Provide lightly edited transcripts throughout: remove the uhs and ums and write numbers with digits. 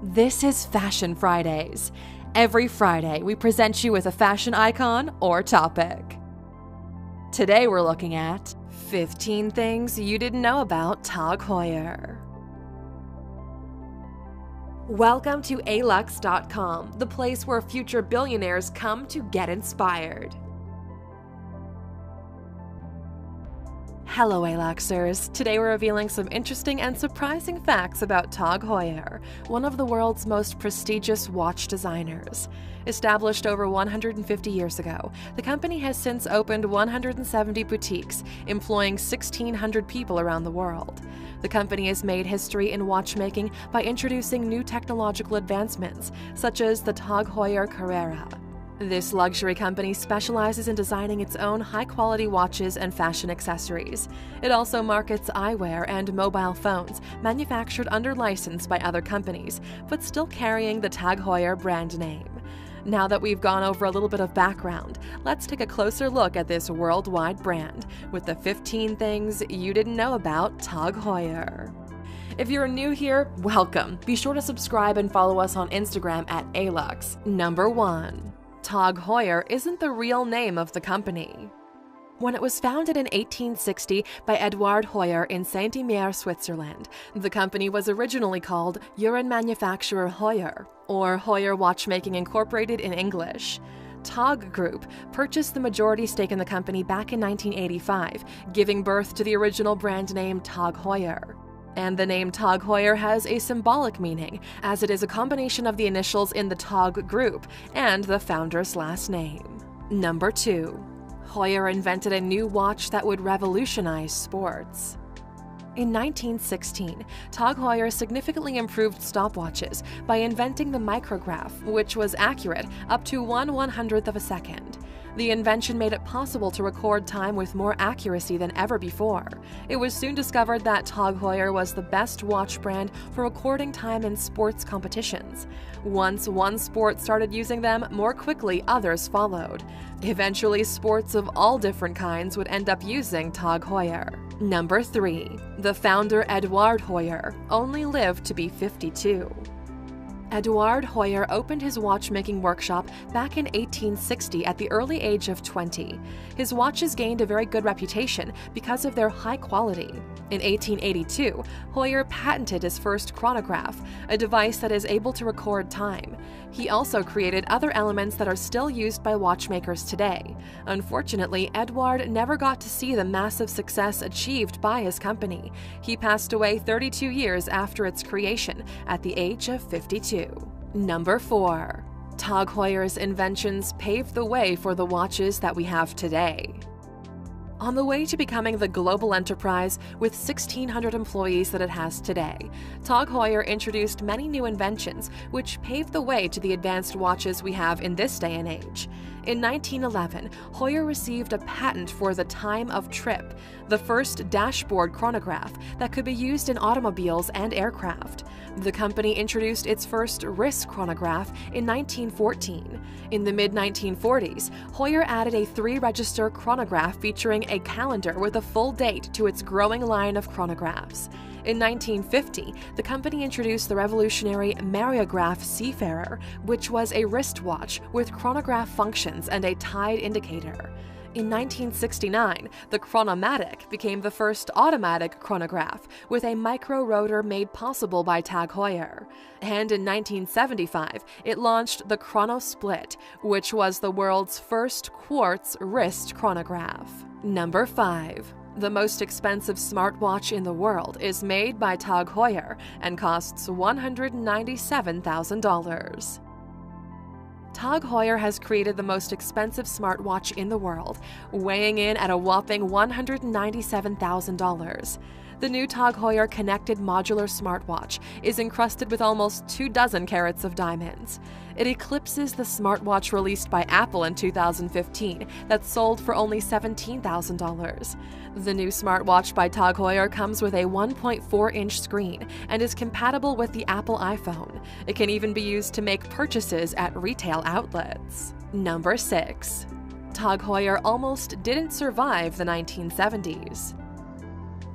This is Fashion Fridays. Every Friday, we present you with a fashion icon or topic. Today we're looking at 15 things you didn't know about Tag Heuer. Welcome to alux.com, the place where future billionaires come to get inspired. Hello Aluxers! Today we're revealing some interesting and surprising facts about Tag Heuer, one of the world's most prestigious watch designers. Established over 150 years ago, the company has since opened 170 boutiques, employing 1,600 people around the world. The company has made history in watchmaking by introducing new technological advancements, such as the Tag Heuer Carrera. This luxury company specializes in designing its own high-quality watches and fashion accessories. It also markets eyewear and mobile phones manufactured under license by other companies, but still carrying the Tag Heuer brand name. Now that we've gone over a little bit of background, let's take a closer look at this worldwide brand with the 15 things you didn't know about Tag Heuer. If you're new here, welcome. Be sure to subscribe and follow us on Instagram at Alux. Number 1. Tag Heuer isn't the real name of the company. When it was founded in 1860 by Eduard Heuer in Saint-Imier, Switzerland, the company was originally called Uhrenmanufaktur Heuer, or Heuer Watchmaking Incorporated in English. Tag Group purchased the majority stake in the company back in 1985, giving birth to the original brand name Tag Heuer. And the name Tag Heuer has a symbolic meaning, as it is a combination of the initials in the Tag Group and the founder's last name. Number 2. Heuer invented a new watch that would revolutionize sports. In 1916, Tag Heuer significantly improved stopwatches by inventing the micrograph, which was accurate up to 1/100th of a second. The invention made it possible to record time with more accuracy than ever before. It was soon discovered that Tag Heuer was the best watch brand for recording time in sports competitions. Once one sport started using them, more quickly others followed. Eventually, sports of all different kinds would end up using Tag Heuer. Number 3. The founder Eduard Heuer only lived to be 52. Eduard Heuer opened his watchmaking workshop back in 1860 at the early age of 20. His watches gained a very good reputation because of their high quality. In 1882, Heuer patented his first chronograph, a device that is able to record time. He also created other elements that are still used by watchmakers today. Unfortunately, Eduard never got to see the massive success achieved by his company. He passed away 32 years after its creation at the age of 52. Number 4. Tag Heuer's inventions paved the way for the watches that we have today. On the way to becoming the global enterprise with 1,600 employees that it has today, Tag Heuer introduced many new inventions which paved the way to the advanced watches we have in this day and age. In 1911, Heuer received a patent for the time of trip, the first dashboard chronograph that could be used in automobiles and aircraft. The company introduced its first wrist chronograph in 1914. In the mid-1940s, Heuer added a 3-register chronograph featuring a calendar with a full date to its growing line of chronographs. In 1950, the company introduced the revolutionary Mariograph Seafarer, which was a wristwatch with chronograph functions and a tide indicator. In 1969, the Chrono Matic became the first automatic chronograph with a micro-rotor made possible by Tag Heuer. And in 1975, it launched the Chrono Split, which was the world's first quartz wrist chronograph. Number 5. The most expensive smartwatch in the world is made by Tag Heuer and costs $197,000. Tag Heuer has created the most expensive smartwatch in the world, weighing in at a whopping $197,000. The new Tag Heuer Connected Modular smartwatch is encrusted with almost 24 carats of diamonds. It eclipses the smartwatch released by Apple in 2015 that sold for only $17,000. The new smartwatch by Tag Heuer comes with a 1.4-inch screen and is compatible with the Apple iPhone. It can even be used to make purchases at retail outlets. Number 6. Tag Heuer almost didn't survive the 1970s.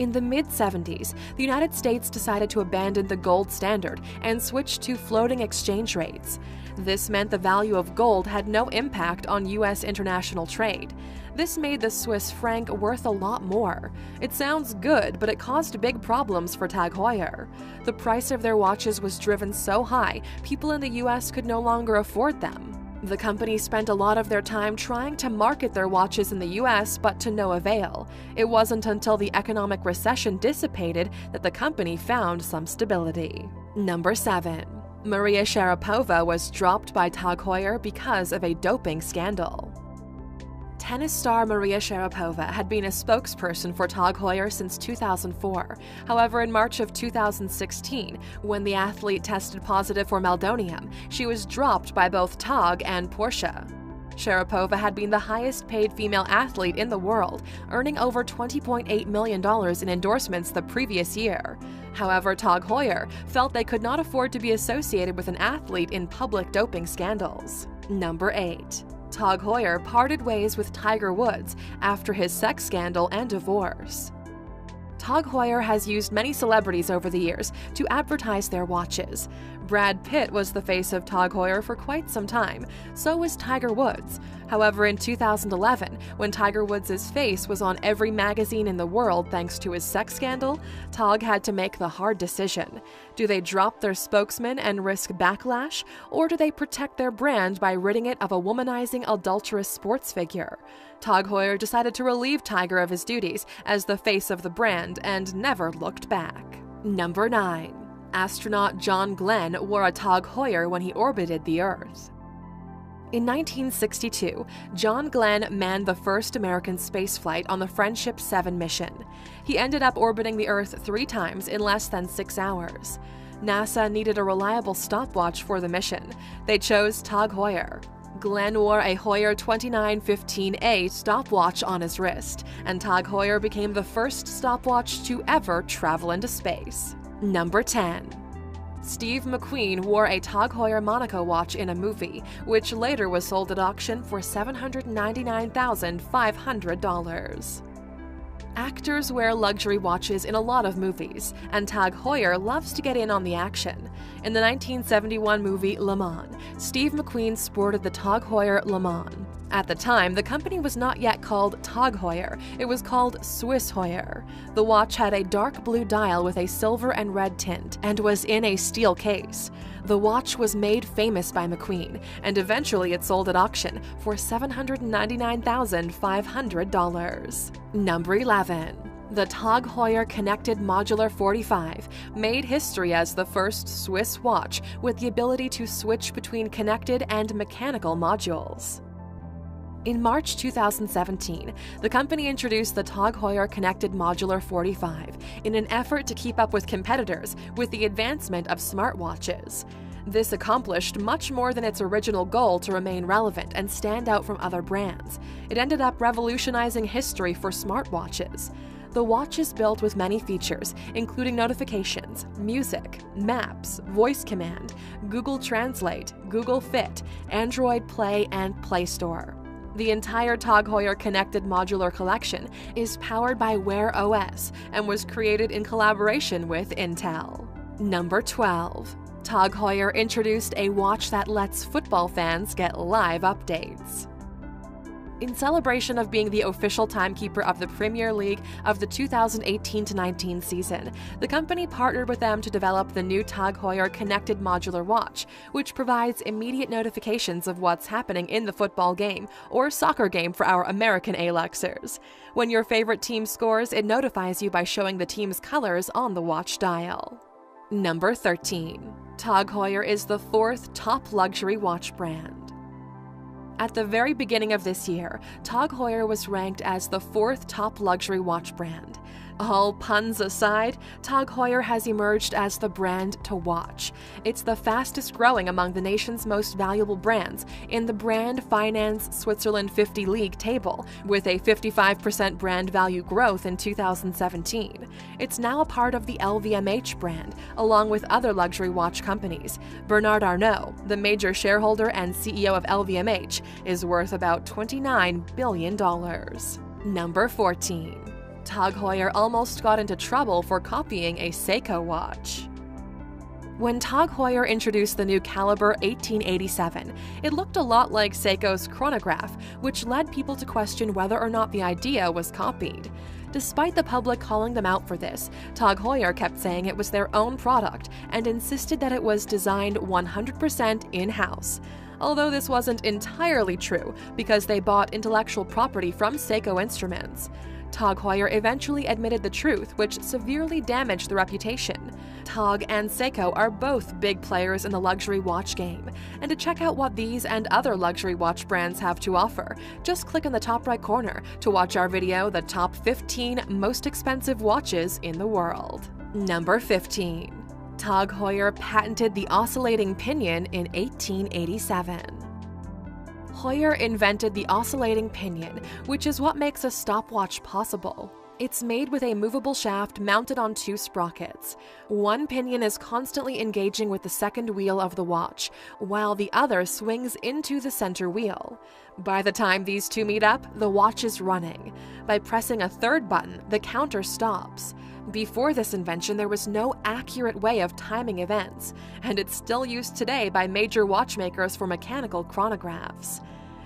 In the mid-70s, the United States decided to abandon the gold standard and switch to floating exchange rates. This meant the value of gold had no impact on U.S. international trade. This made the Swiss franc worth a lot more. It sounds good, but it caused big problems for Tag Heuer. The price of their watches was driven so high, people in the U.S. could no longer afford them. The company spent a lot of their time trying to market their watches in the US, but to no avail. It wasn't until the economic recession dissipated that the company found some stability. Number 7. Maria Sharapova was dropped by Tag Heuer because of a doping scandal. Tennis star Maria Sharapova had been a spokesperson for Tag Heuer since 2004. However, in March of 2016, when the athlete tested positive for meldonium, she was dropped by both Tag and Porsche. Sharapova had been the highest-paid female athlete in the world, earning over $20.8 million in endorsements the previous year. However, Tag Heuer felt they could not afford to be associated with an athlete in public doping scandals. Number 8. Tag Heuer parted ways with Tiger Woods after his sex scandal and divorce. Tag Heuer has used many celebrities over the years to advertise their watches. Brad Pitt was the face of Tag Heuer for quite some time, so was Tiger Woods. However, in 2011, when Tiger Woods' face was on every magazine in the world thanks to his sex scandal, Tag had to make the hard decision. Do they drop their spokesman and risk backlash, or do they protect their brand by ridding it of a womanizing, adulterous sports figure? Tag Heuer decided to relieve Tiger of his duties as the face of the brand and never looked back. Number 9. Astronaut John Glenn wore a Tag Heuer when he orbited the Earth. In 1962, John Glenn manned the first American spaceflight on the Friendship 7 mission. He ended up orbiting the Earth 3 times in less than 6 hours. NASA needed a reliable stopwatch for the mission. They chose Tag Heuer. Glenn wore a Heuer 2915A stopwatch on his wrist, and Tag Heuer became the first stopwatch to ever travel into space. Number 10. Steve McQueen wore a Tag Heuer Monica watch in a movie, which later was sold at auction for $799,500. Actors wear luxury watches in a lot of movies, and Tag Heuer loves to get in on the action. In the 1971 movie Le Mans, Steve McQueen sported the Tag Heuer Le Mans. At the time, the company was not yet called Tag Heuer, it was called Swiss Heuer. The watch had a dark blue dial with a silver and red tint and was in a steel case. The watch was made famous by McQueen, and eventually it sold at auction for $799,500. Number 11. The Tag Heuer Connected Modular 45 made history as the first Swiss watch with the ability to switch between connected and mechanical modules. In March 2017, the company introduced the Tag Heuer Connected Modular 45 in an effort to keep up with competitors with the advancement of smartwatches. This accomplished much more than its original goal to remain relevant and stand out from other brands. It ended up revolutionizing history for smartwatches. The watch is built with many features, including notifications, music, maps, voice command, Google Translate, Google Fit, Android Play, and Play Store. The entire Tag Heuer Connected Modular collection is powered by Wear OS and was created in collaboration with Intel. Number 12. Tag Heuer introduced a watch that lets football fans get live updates. In celebration of being the official timekeeper of the Premier League of the 2018-19 season, the company partnered with them to develop the new Tag Heuer Connected Modular watch, which provides immediate notifications of what's happening in the football game or soccer game for our American Aluxers. When your favorite team scores, it notifies you by showing the team's colors on the watch dial. Number 13. Tag Heuer is the 4th top luxury watch brand. At the very beginning of this year, Tag Heuer was ranked as the 4th top luxury watch brand. All puns aside, Tag Heuer has emerged as the brand to watch. It's the fastest growing among the nation's most valuable brands in the Brand Finance Switzerland 50 League table, with a 55% brand value growth in 2017. It's now a part of the LVMH brand, along with other luxury watch companies. Bernard Arnault, the major shareholder and CEO of LVMH, is worth about $29 billion. Number 14. Tag Heuer almost got into trouble for copying a Seiko watch. When Tag Heuer introduced the new caliber 1887, it looked a lot like Seiko's chronograph, which led people to question whether or not the idea was copied. Despite the public calling them out for this, Tag Heuer kept saying it was their own product and insisted that it was designed 100% in-house. Although this wasn't entirely true because they bought intellectual property from Seiko instruments. Tag Heuer eventually admitted the truth, which severely damaged the reputation. Tag and Seiko are both big players in the luxury watch game, and to check out what these and other luxury watch brands have to offer, just click in the top right corner to watch our video, The Top 15 Most Expensive Watches in the World. Number 15. Tag Heuer patented the oscillating pinion in 1887. Heuer invented the oscillating pinion, which is what makes a stopwatch possible. It's made with a movable shaft mounted on two sprockets. One pinion is constantly engaging with the second wheel of the watch, while the other swings into the center wheel. By the time these two meet up, the watch is running. By pressing a third button, the counter stops. Before this invention, there was no accurate way of timing events, and it's still used today by major watchmakers for mechanical chronographs.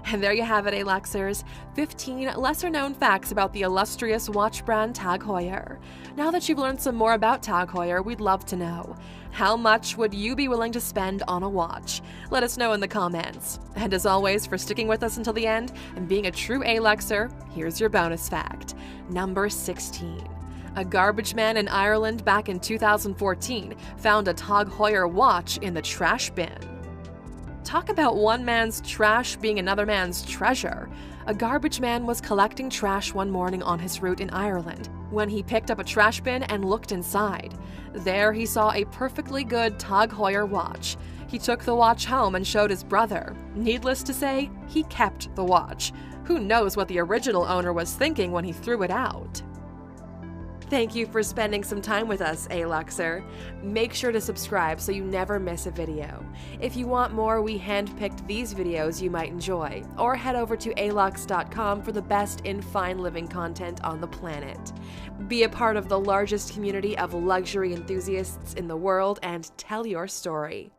And there you have it, Aluxers, 15 lesser-known facts about the illustrious watch brand Tag Heuer. Now that you've learned some more about Tag Heuer, we'd love to know, how much would you be willing to spend on a watch? Let us know in the comments. And as always, for sticking with us until the end and being a true Aluxer, here's your bonus fact. Number 16. A garbage man in Ireland back in 2014 found a Tag Heuer watch in the trash bin. Talk about one man's trash being another man's treasure. A garbage man was collecting trash one morning on his route in Ireland when he picked up a trash bin and looked inside. There he saw a perfectly good Tag Heuer watch. He took the watch home and showed his brother. Needless to say, he kept the watch. Who knows what the original owner was thinking when he threw it out? Thank you for spending some time with us, Aluxer. Make sure to subscribe so you never miss a video. If you want more, we handpicked these videos you might enjoy, or head over to alux.com for the best in fine living content on the planet. Be a part of the largest community of luxury enthusiasts in the world and tell your story.